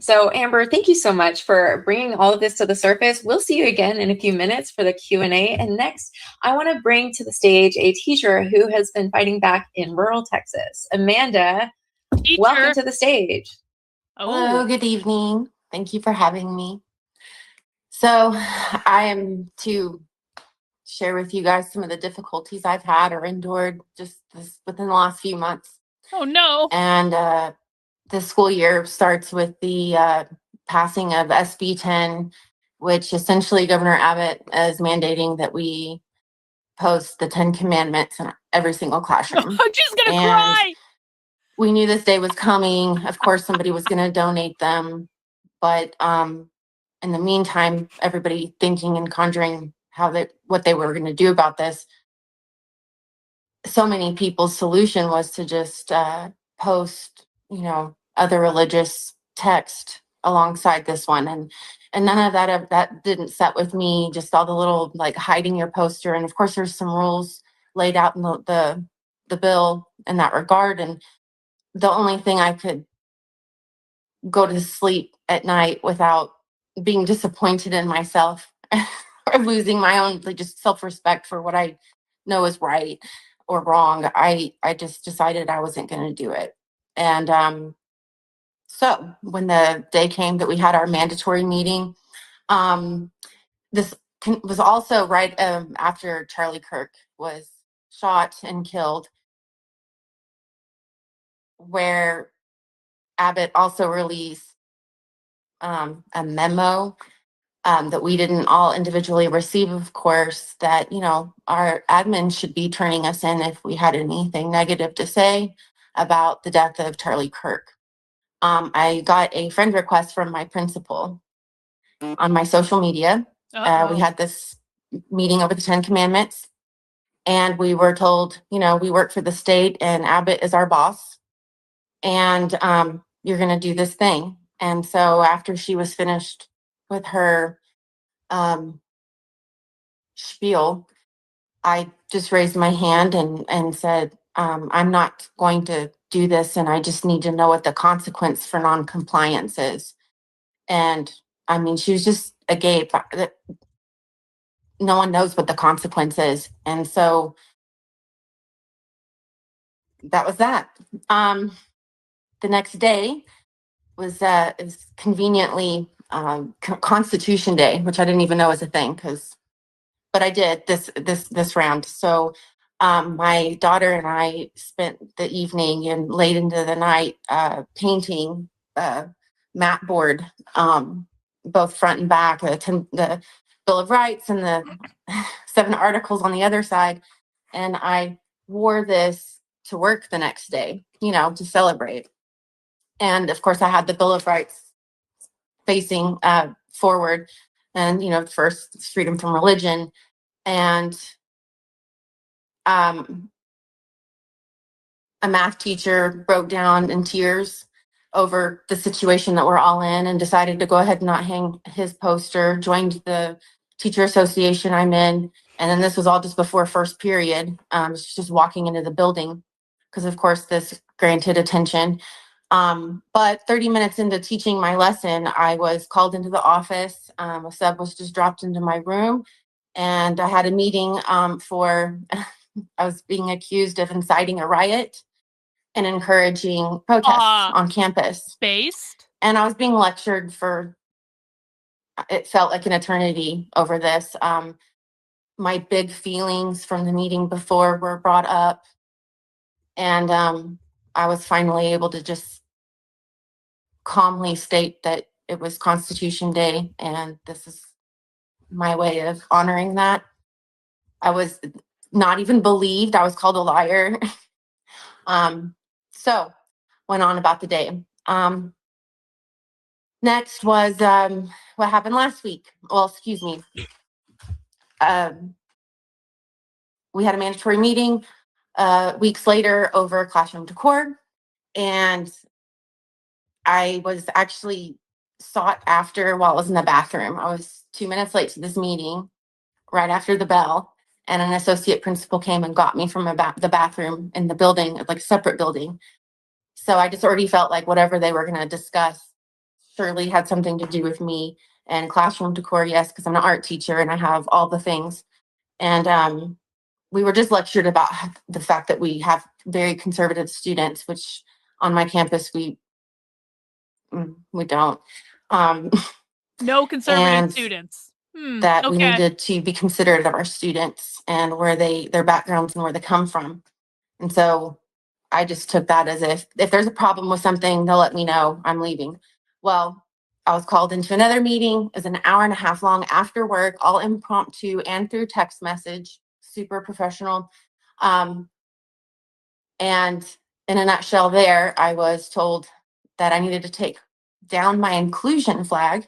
So, Amber, thank you so much for bringing all of this to the surface. We'll see you again in a few minutes for the Q&A. And next, I want to bring to the stage a teacher who has been fighting back in rural Texas. Amanda, welcome to the stage. Hello, good evening. Thank you for having me. So I am to share with you guys some of the difficulties I've had or endured just within the last few months. Oh, no. And the school year starts with the passing of SB 10, which essentially Governor Abbott is mandating that we post the 10 commandments in every single classroom. I'm just going to cry. We knew this day was coming. Of course, somebody was going to donate them. But in the meantime, everybody thinking and conjuring what they were going to do about this. So many people's solution was to just post, other religious text alongside this one, and none of that didn't set with me. Just all the little like hiding your poster, and of course, there's some rules laid out in the bill in that regard, and the only thing I could go to sleep at night without being disappointed in myself or losing my own just self-respect for what I know is right or wrong. I just decided I wasn't going to do it. And so when the day came that we had our mandatory meeting, this was also right after Charlie Kirk was shot and killed, where Abbott also released a memo that we didn't all individually receive, of course, that, our admin should be turning us in if we had anything negative to say about the death of Charlie Kirk. I got a friend request from my principal on my social media. We had this meeting over the 10 Commandments, and we were told, we work for the state and Abbott is our boss, and you're going to do this thing. And so after she was finished with her spiel, I just raised my hand and said, I'm not going to do this, and I just need to know what the consequence for non-compliance is. And I mean, she was just agape. No one knows what the consequence is. And so that was that. The next day was conveniently Constitution Day, which I didn't even know was a thing, but I did this round. So my daughter and I spent the evening and late into the night painting mat board, both front and back, the Bill of Rights and the 7 articles on the other side. And I wore this to work the next day, to celebrate. And of course, I had the Bill of Rights facing forward, and first it's freedom from religion. And a math teacher broke down in tears over the situation that we're all in and decided to go ahead and not hang his poster, joined the teacher association I'm in. And then this was all just before first period. Just walking into the building because, of course, this granted attention. But 30 minutes into teaching my lesson, I was called into the office. A sub was just dropped into my room, and I had a meeting I was being accused of inciting a riot and encouraging protests on campus. Based? And I was being lectured it felt like an eternity over this. My big feelings from the meeting before were brought up, and I was finally able to just calmly state that it was Constitution Day, and this is my way of honoring that. I was not even believed. I was called a liar. So went on about the day. Next was what happened last week. Well, excuse me. We had a mandatory meeting weeks later over classroom decor, and I was actually sought after while I was in the bathroom. I was 2 minutes late to this meeting, right after the bell, and an associate principal came and got me from the bathroom in the building, like a separate building. So I just already felt like whatever they were going to discuss surely had something to do with me. And classroom decor, yes, because I'm an art teacher and I have all the things. And we were just lectured about the fact that we have very conservative students, which on my campus we don't. Um, No conservative and students. that we Okay. needed to be considerate of our students and where their backgrounds and where they come from. And so I just took that as if there's a problem with something, they'll let me know, I'm leaving. Well, I was called into another meeting. It was an hour and a half long after work, all impromptu and through text message, super professional. And in a nutshell there, I was told that I needed to take down my inclusion flag,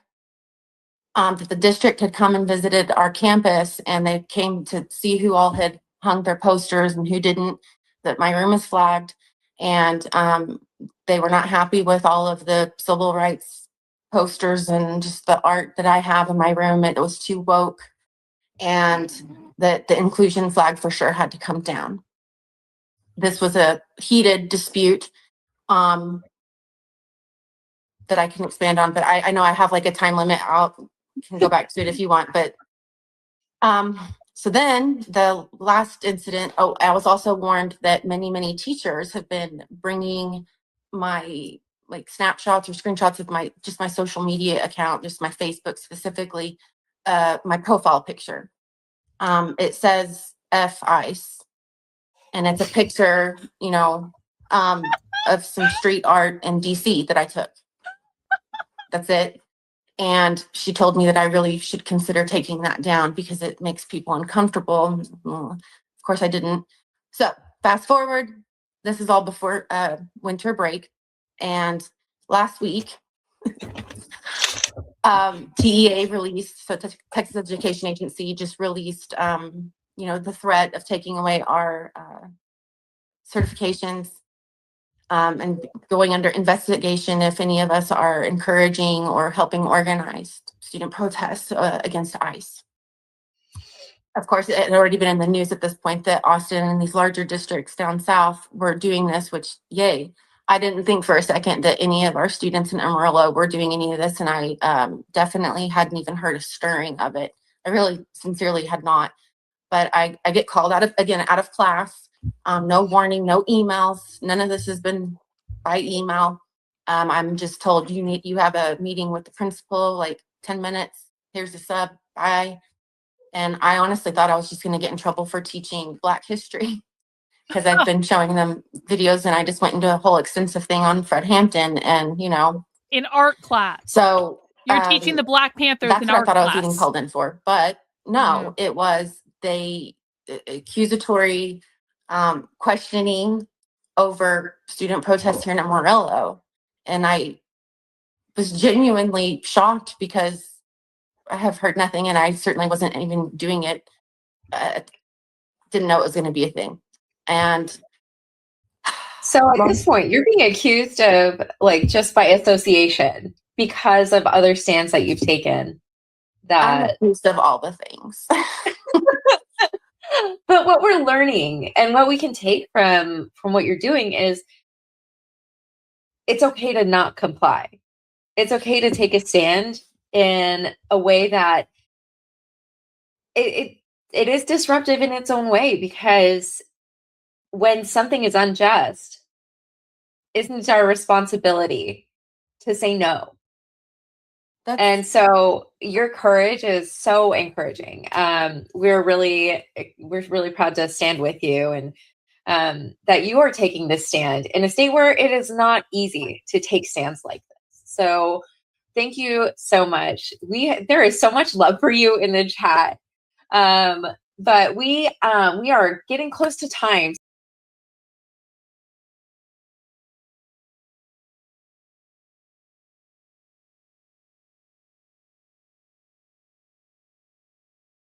that the district had come and visited our campus and they came to see who all had hung their posters and who didn't, that my room is flagged. And they were not happy with all of the civil rights posters and just the art that I have in my room. It was too woke, and that the inclusion flag for sure had to come down. This was a heated dispute that I can expand on, but I know I have like a time limit. Can go back to it if you want, but so then the last incident, I was also warned that many teachers have been bringing my like snapshots or screenshots of my social media account, just my Facebook specifically, my profile picture. It says F ICE, and it's a picture, of some street art in DC that I took. That's it. And she told me that I really should consider taking that down because it makes people uncomfortable. Of course, I didn't. So fast forward, this is all before winter break. And last week, TEA released, so Texas Education Agency just released, the threat of taking away our certifications and going under investigation if any of us are encouraging or helping organize student protests against ICE. Of course, it had already been in the news at this point that Austin and these larger districts down south were doing this, which, yay. I didn't think for a second that any of our students in Amarillo were doing any of this, and I definitely hadn't even heard a stirring of it. I really sincerely had not. But I get called out of class. No warning, no emails. None of this has been by email. I'm just told you have a meeting with the principal, like 10 minutes. Here's the sub. Bye. And I honestly thought I was just going to get in trouble for teaching Black history because I've been showing them videos, and I just went into a whole extensive thing on Fred Hampton and, in art class. So you're teaching the Black Panthers that's in what art I thought class. I was getting called in for. But no, it was accusatory questioning over student protests here in Amarillo. And I was genuinely shocked because I have heard nothing, and I certainly wasn't even doing it. Didn't know it was going to be a thing. And so at this point, you're being accused of like just by association because of other stands that you've taken. I'm accused of all the things. But what we're learning and what we can take from what you're doing is it's okay to not comply. It's okay to take a stand in a way that it is disruptive in its own way, because when something is unjust, isn't it our responsibility to say no? And so your courage is so encouraging. We're really proud to stand with you, and that you are taking this stand in a state where it is not easy to take stands like this. So thank you so much. There is so much love for you in the chat. But we are getting close to time.